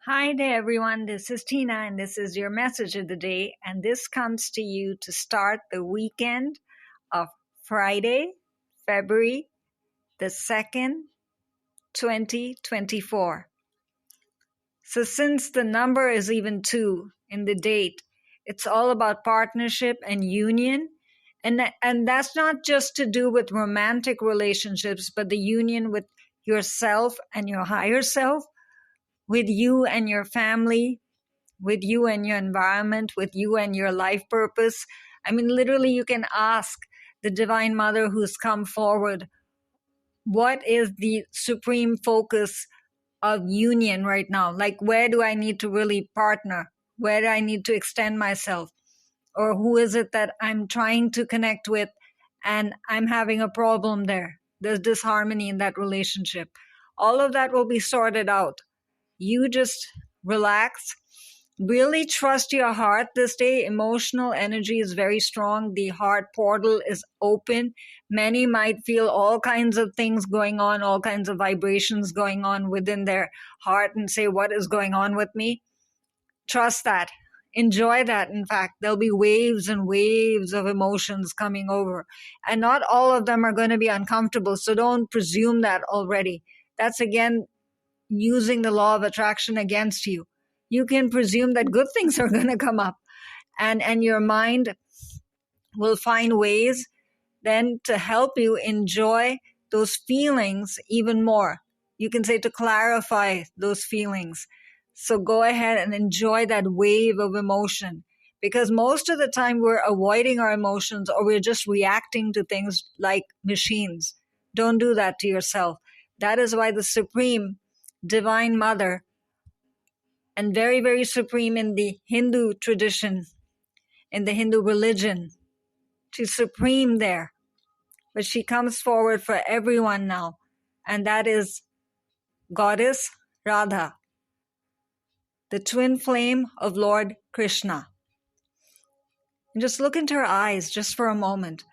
Hi there, everyone. This is Tina, and this is your message of the day. And this comes to you to start the weekend of Friday, February the 2nd, 2024. So, since the number is even 2 in the date, it's all about partnership and union. And that's not just to do with romantic relationships, but the union with yourself and your higher self, with you and your family, with you and your environment, with you and your life purpose. I mean, literally, you can ask the Divine Mother who's come forward, what is the supreme focus of union right now? Like, where do I need to really partner? Where do I need to extend myself? Or who is it that I'm trying to connect with and I'm having a problem there? There's disharmony in that relationship. All of that will be sorted out. You just relax. Really trust your heart this day. Emotional energy is very strong. The heart portal is open. Many might feel all kinds of things going on, all kinds of vibrations going on within their heart and say, what is going on with me? Trust that. Enjoy that. In fact, there'll be waves and waves of emotions coming over. And not all of them are going to be uncomfortable. So don't presume that already. That's again using the law of attraction against you. You can presume that good things are going to come up, and your mind will find ways then to help you enjoy those feelings even more. You can say to clarify those feelings. So go ahead and enjoy that wave of emotion, because most of the time we're avoiding our emotions or we're just reacting to things like machines. Don't do that to yourself. That is why the Supreme Divine Mother, and very, very supreme in the Hindu tradition, in the Hindu religion. She's supreme there. But she comes forward for everyone now. And that is Goddess Radha, the twin flame of Lord Krishna. And just look into her eyes just for a moment,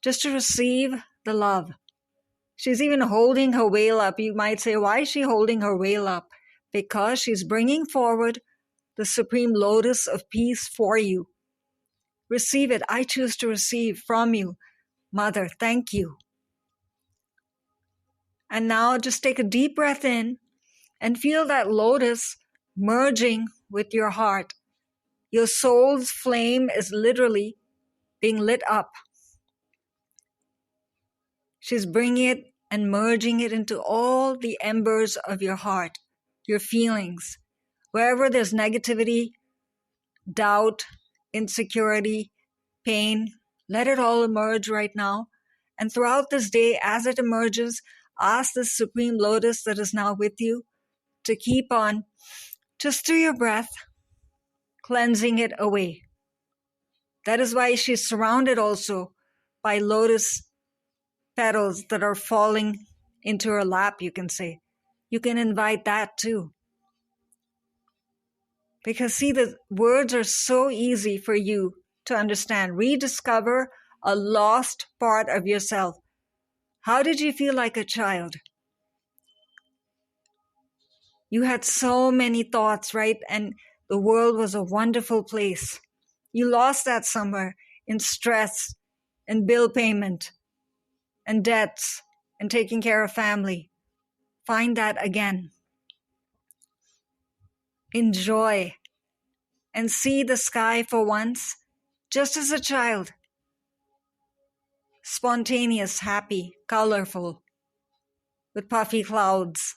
just to receive the love. She's even holding her veil up. You might say, why is she holding her veil up? Because she's bringing forward the supreme lotus of peace for you. Receive it. I choose to receive from you, Mother. Thank you. And now just take a deep breath in and feel that lotus merging with your heart. Your soul's flame is literally being lit up. She's bringing it and merging it into all the embers of your heart, your feelings. Wherever there's negativity, doubt, insecurity, pain, let it all emerge right now. And throughout this day, as it emerges, ask this Supreme Lotus that is now with you to keep on, just through your breath, cleansing it away. That is why she's surrounded also by lotus petals that are falling into her lap, you can say. You can invite that too. Because see, the words are so easy for you to understand. Rediscover a lost part of yourself. How did you feel like a child? You had so many thoughts, right? And the world was a wonderful place. You lost that somewhere in stress and bill payment and debts and taking care of family. Find that again. Enjoy and see the sky for once, just as a child. Spontaneous, happy, colorful, with puffy clouds,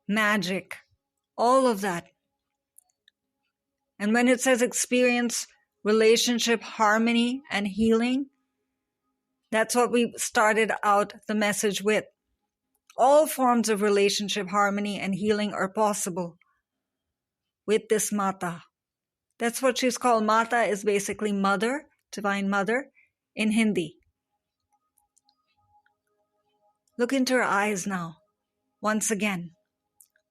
magic, all of that. And when it says experience relationship harmony and healing, that's what we started out the message with. All forms of relationship harmony and healing are possible with this Mata. That's what she's called. Mata is basically mother, divine mother, in Hindi. Look into her eyes now, once again,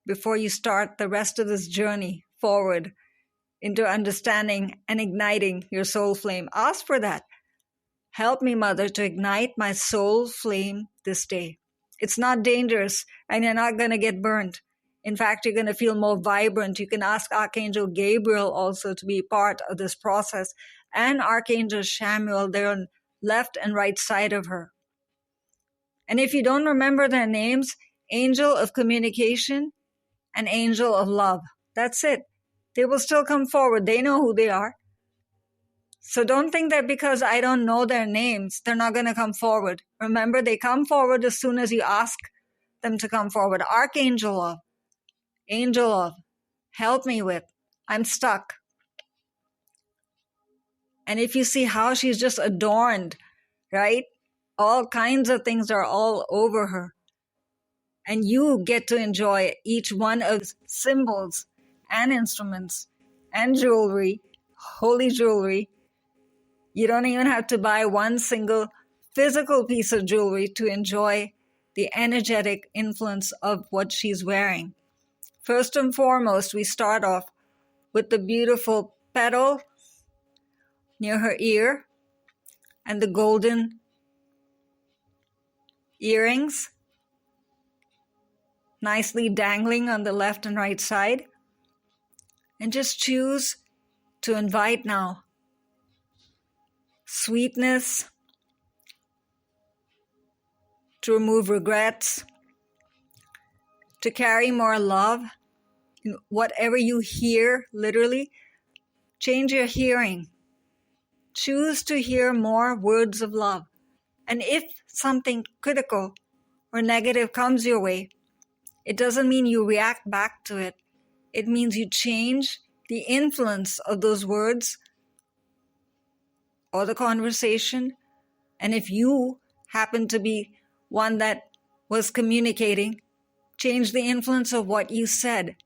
before you start the rest of this journey forward into understanding and igniting your soul flame. Ask for that. Help me, Mother, to ignite my soul flame this day. It's not dangerous and you're not going to get burned. In fact, you're going to feel more vibrant. You can ask Archangel Gabriel also to be part of this process, and Archangel Chamuel. They're on left and right side of her. And if you don't remember their names, Angel of Communication and Angel of Love. That's it. They will still come forward. They know who they are. So don't think that because I don't know their names, they're not going to come forward. Remember, they come forward as soon as you ask them to come forward. Archangel of, Angel of, help me with, I'm stuck. And if you see how she's just adorned, right? All kinds of things are all over her. And you get to enjoy each one of symbols and instruments and jewelry, holy jewelry. You don't even have to buy one single physical piece of jewelry to enjoy the energetic influence of what she's wearing. First and foremost, we start off with the beautiful petal near her ear and the golden earrings nicely dangling on the left and right side. And just choose to invite now sweetness, to remove regrets, to carry more love. Whatever you hear, literally, change your hearing. Choose to hear more words of love. And if something critical or negative comes your way, it doesn't mean you react back to it. It means you change the influence of those words or the conversation. And if you happen to be one that was communicating, change the influence of what you said.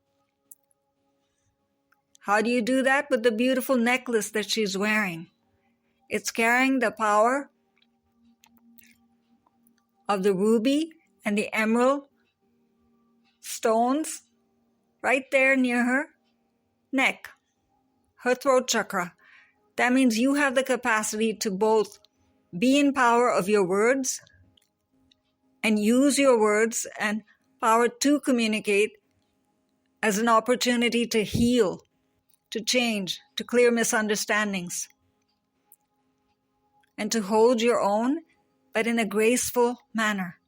How do you do that? With the beautiful necklace that she's wearing. It's carrying the power of the ruby and the emerald stones right there near her neck, her throat chakra. That means you have the capacity to both be in power of your words and use your words and power to communicate as an opportunity to heal, to change, to clear misunderstandings, and to hold your own, but in a graceful manner.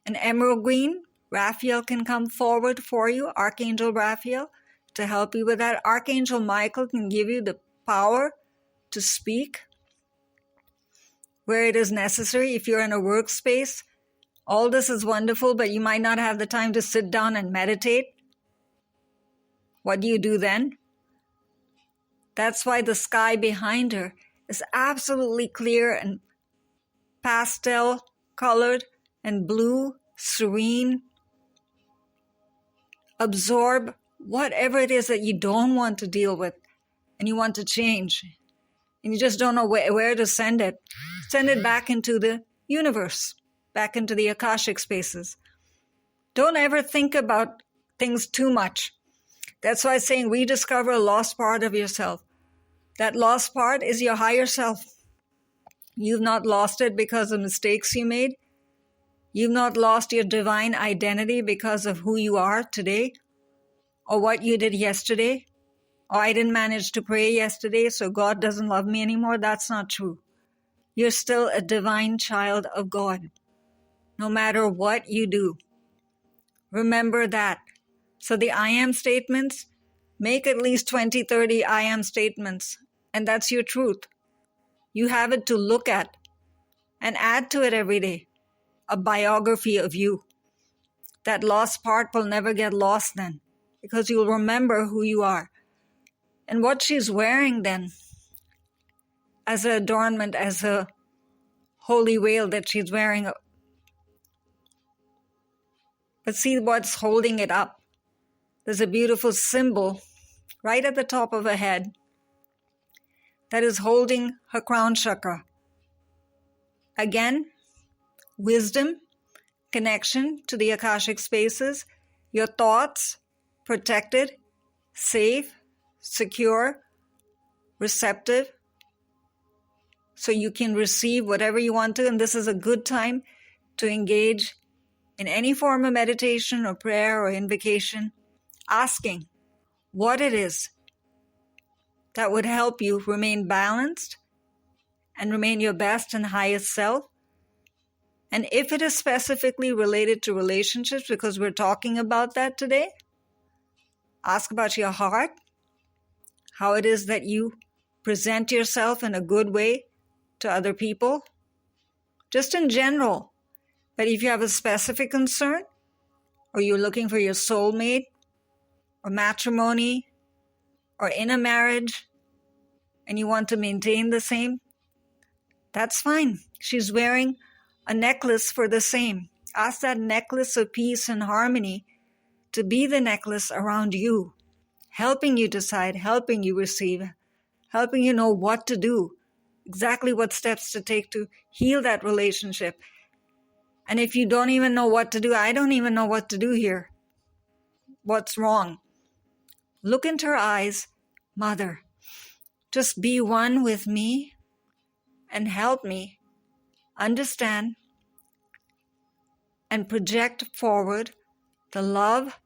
An emerald green, Raphael can come forward for you, Archangel Raphael, to help you with that. Archangel Michael can give you the power to speak where it is necessary. If you're in a workspace, all this is wonderful, but you might not have the time to sit down and meditate. What do you do then? That's why the sky behind her is absolutely clear and pastel colored and blue, serene. Absorb whatever it is that you don't want to deal with and you want to change. And you just don't know where to send it. Send it back into the universe, back into the Akashic spaces. Don't ever think about things too much. That's why I'm saying rediscover a lost part of yourself. That lost part is your higher self. You've not lost it because of mistakes you made. You've not lost your divine identity because of who you are today or what you did yesterday. Or I didn't manage to pray yesterday, so God doesn't love me anymore. That's not true. You're still a divine child of God, no matter what you do. Remember that. So the I am statements, make at least 20, 30 I am statements, and that's your truth. You have it to look at and add to it every day. A biography of you. That lost part will never get lost then, because you'll remember who you are. And what she's wearing then, as an adornment, as a holy veil that she's wearing. But see what's holding it up. There's a beautiful symbol right at the top of her head that is holding her crown chakra. Again, wisdom, connection to the Akashic spaces, your thoughts protected, safe, secure, receptive, so you can receive whatever you want to. And this is a good time to engage in any form of meditation or prayer or invocation, asking what it is that would help you remain balanced and remain your best and highest self. And if it is specifically related to relationships, because we're talking about that today, ask about your heart, how it is that you present yourself in a good way to other people, just in general. But if you have a specific concern, or you're looking for your soulmate, or matrimony, or in a marriage, and you want to maintain the same, that's fine. She's wearing a necklace for the same. Ask that necklace of peace and harmony to be the necklace around you, helping you decide, helping you receive, helping you know what to do, exactly what steps to take to heal that relationship. And if you don't even know what to do, I don't even know what to do here. What's wrong? Look into her eyes. Mother, just be one with me and help me understand and project forward the love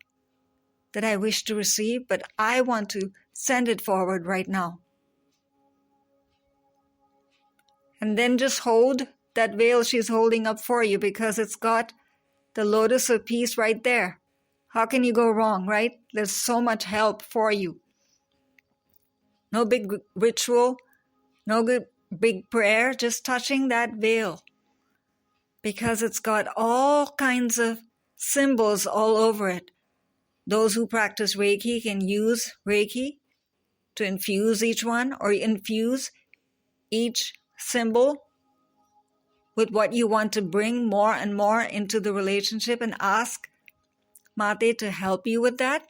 that I wish to receive, but I want to send it forward right now. And then just hold that veil she's holding up for you, because it's got the lotus of peace right there. How can you go wrong, right? There's so much help for you. No big ritual, no big prayer, just touching that veil, because it's got all kinds of symbols all over it. Those who practice Reiki can use Reiki to infuse each one, or infuse each symbol with what you want to bring more and more into the relationship, and ask Mate to help you with that.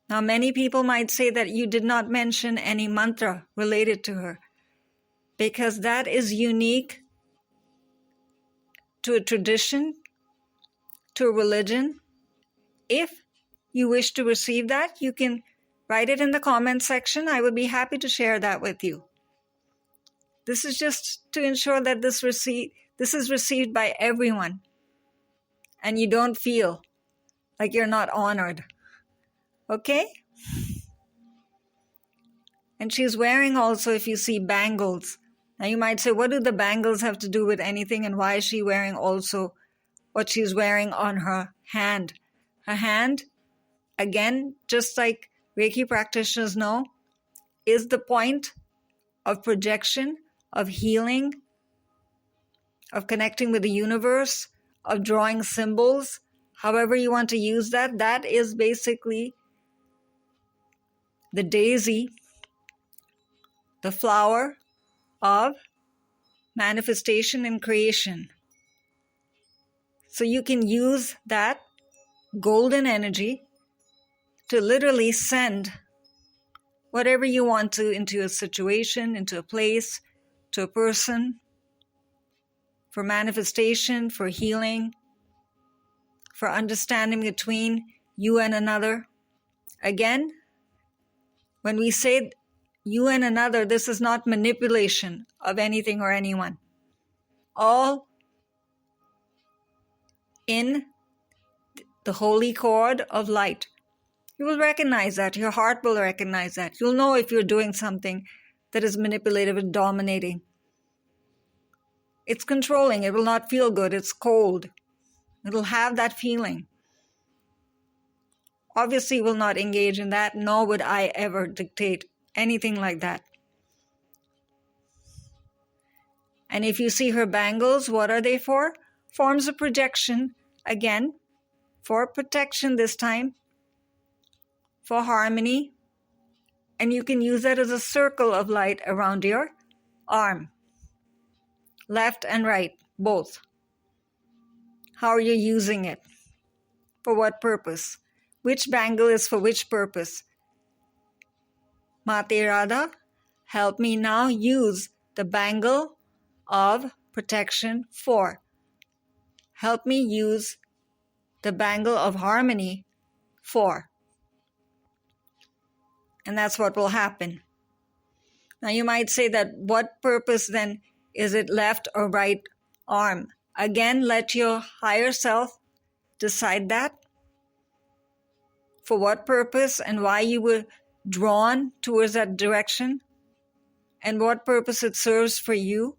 Now, many people might say that you did not mention any mantra related to her, because that is unique to a tradition, to a religion. If you wish to receive that, you can write it in the comment section. I would be happy to share that with you. This is just to ensure that this is received by everyone, and you don't feel like you're not honored. Okay? And she's wearing also, if you see, bangles. Now you might say, what do the bangles have to do with anything, and why is she wearing also what she's wearing on her hand? Her hand, again, just like Reiki practitioners know, is the point of projection, of healing, of connecting with the universe, of drawing symbols. However you want to use that, that is basically the daisy, the flower of manifestation and creation. So you can use that golden energy to literally send whatever you want to into a situation, into a place, to a person, for manifestation, for healing, for understanding between you and another. Again, when we say you and another, this is not manipulation of anything or anyone. All in the holy chord of light. You will recognize that. Your heart will recognize that. You'll know if you're doing something that is manipulative and dominating. It's controlling. It will not feel good. It's cold. It'll have that feeling. Obviously, will not engage in that, nor would I ever dictate anything like that. And if you see her bangles, what are they for? Forms of projection, again, for protection this time, for harmony. And you can use that as a circle of light around your arm, left and right, both. How are you using it? For what purpose? Which bangle is for which purpose? Mate Radha, help me now use the bangle of protection for. Help me use the bangle of harmony for. And that's what will happen. Now you might say that what purpose then is it left or right arm? Again, let your higher self decide that, for what purpose and why you were drawn towards that direction and what purpose it serves for you.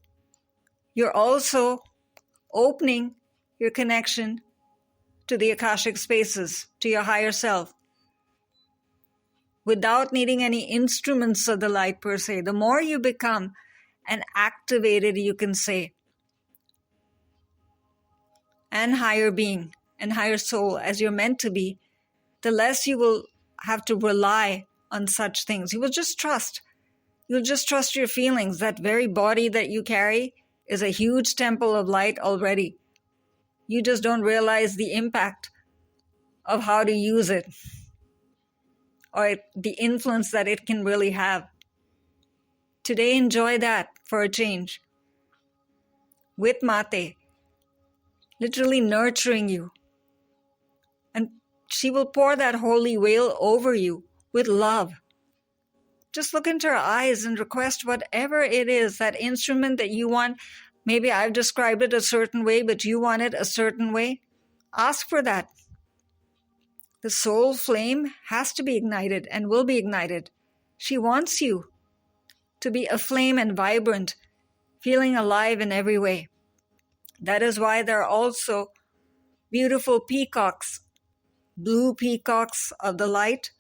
You're also opening your connection to the Akashic spaces, to your higher self, without needing any instruments of the light per se. The more you become an activated, you can say, and higher being and higher soul as you're meant to be, the less you will have to rely on such things. You will just trust. You'll just trust your feelings. That very body that you carry is a huge temple of light already. You just don't realize the impact of how to use it, or the influence that it can really have. Today, enjoy that for a change. With Mate, literally nurturing you. And she will pour that holy veil over you with love. Just look into her eyes and request whatever it is, that instrument that you want. Maybe I've described it a certain way, but you want it a certain way. Ask for that. The soul flame has to be ignited and will be ignited. She wants you to be aflame and vibrant, feeling alive in every way. That is why there are also beautiful peacocks, blue peacocks of the light,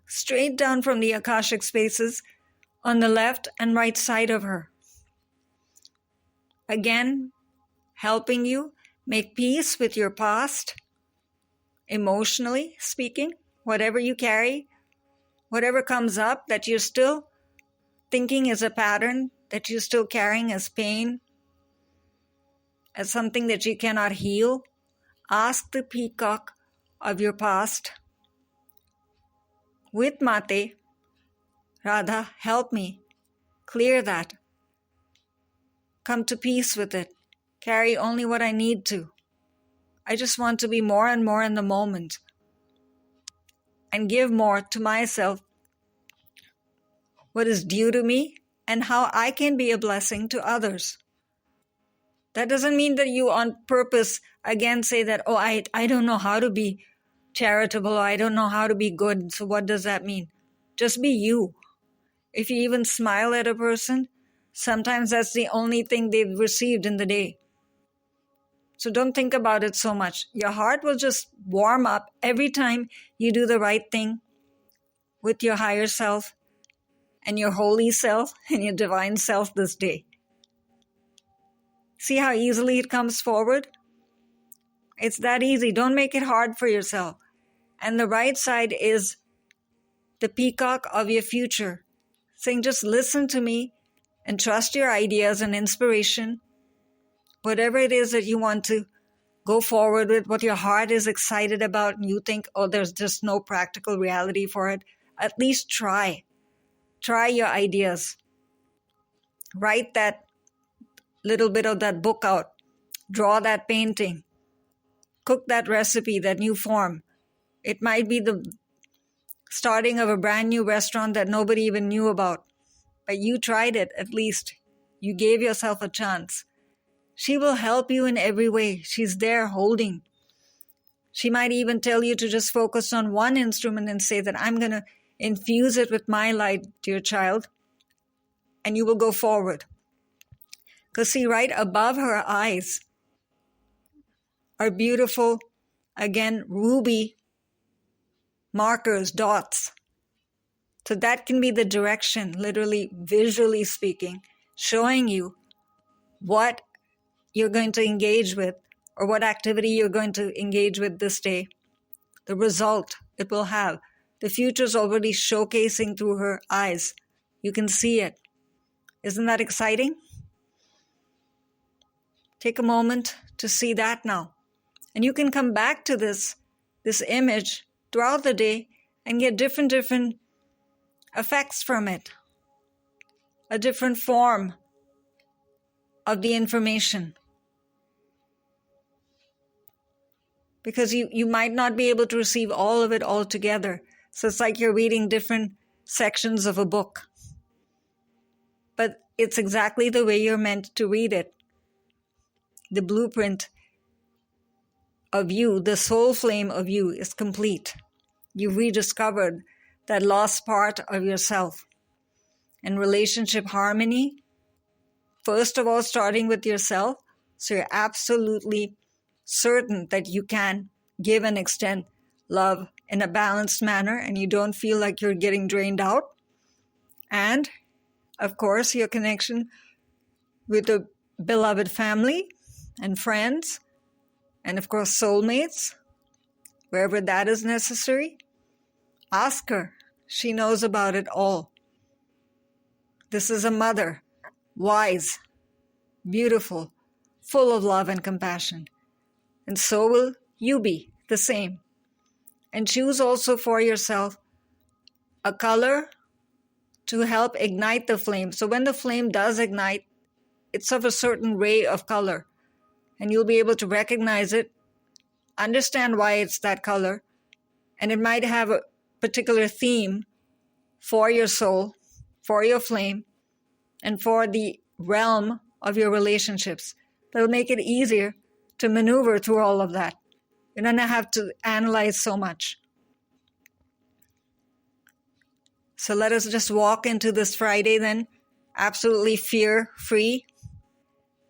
straight down from the Akashic spaces on the left and right side of her. Again, helping you make peace with your past, emotionally speaking, whatever you carry, whatever comes up that you're still thinking is a pattern, that you're still carrying as pain, as something that you cannot heal. Ask the peacock of your past, with Mate, Radha, help me clear that. Come to peace with it. Carry only what I need to. I just want to be more and more in the moment and give more to myself, what is due to me, and how I can be a blessing to others. That doesn't mean that you on purpose again say that, oh, I don't know how to be charitable, or I don't know how to be good, so what does that mean? Just be you. If you even smile at a person, sometimes that's the only thing they've received in the day. So don't think about it so much. Your heart will just warm up every time you do the right thing with your higher self and your holy self and your divine self this day. See how easily it comes forward? It's that easy. Don't make it hard for yourself. And the right side is the peacock of your future, saying just listen to me and trust your ideas and inspiration. Whatever it is that you want to go forward with, what your heart is excited about, and you think, oh, there's just no practical reality for it, at least try. Try your ideas. Write that little bit of that book out. Draw that painting. Cook that recipe, that new form. It might be the starting of a brand new restaurant that nobody even knew about. But you tried it, at least. You gave yourself a chance. She will help you in every way. She's there holding. She might even tell you to just focus on one instrument and say that I'm going to infuse it with my light, dear child, and you will go forward. Because see, right above her eyes are beautiful, again, ruby markers, dots. So that can be the direction, literally, visually speaking, showing you what you're going to engage with or what activity you're going to engage with this day, the result it will have. The future's already showcasing through her eyes. You can see it. Isn't that exciting? Take a moment to see that now. And you can come back to this image throughout the day and get different effects from it. A different form of the information. Because you might not be able to receive all of it all together. So it's like you're reading different sections of a book. But it's exactly the way you're meant to read it. the blueprint of you, the soul flame of you, is complete. You've rediscovered that lost part of yourself. And relationship harmony, first of all, starting with yourself, so you're absolutely certain that you can give and extend love in a balanced manner and you don't feel like you're getting drained out. And, of course, your connection with the beloved family and friends, and, of course, soulmates, wherever that is necessary. Ask her. She knows about it all. This is a mother, wise, beautiful, full of love and compassion. And so will you be the same. And choose also for yourself a color to help ignite the flame. So when the flame does ignite, it's of a certain ray of color. And you'll be able to recognize it, understand why it's that color, and it might have a particular theme for your soul, for your flame, and for the realm of your relationships. That'll make it easier to maneuver through all of that. You don't have to analyze so much. So let us just walk into this Friday then, absolutely fear-free.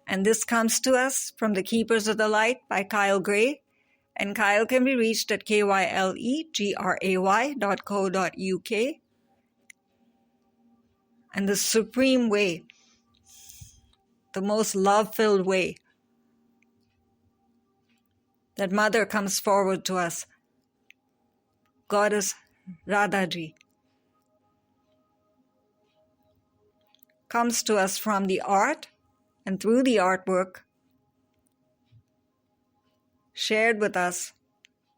And this comes to us from The Keepers of the Light by Kyle Gray. And Kyle can be reached at kylegray.co.uk. And the supreme way, the most love-filled way, that Mother comes forward to us, Goddess Radhaji, comes to us from the art and through the artwork shared with us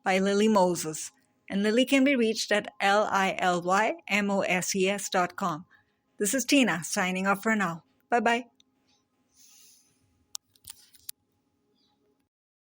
by Lily Moses. And Lily can be reached at lilymoses.com. This is Tina signing off for now. Bye-bye.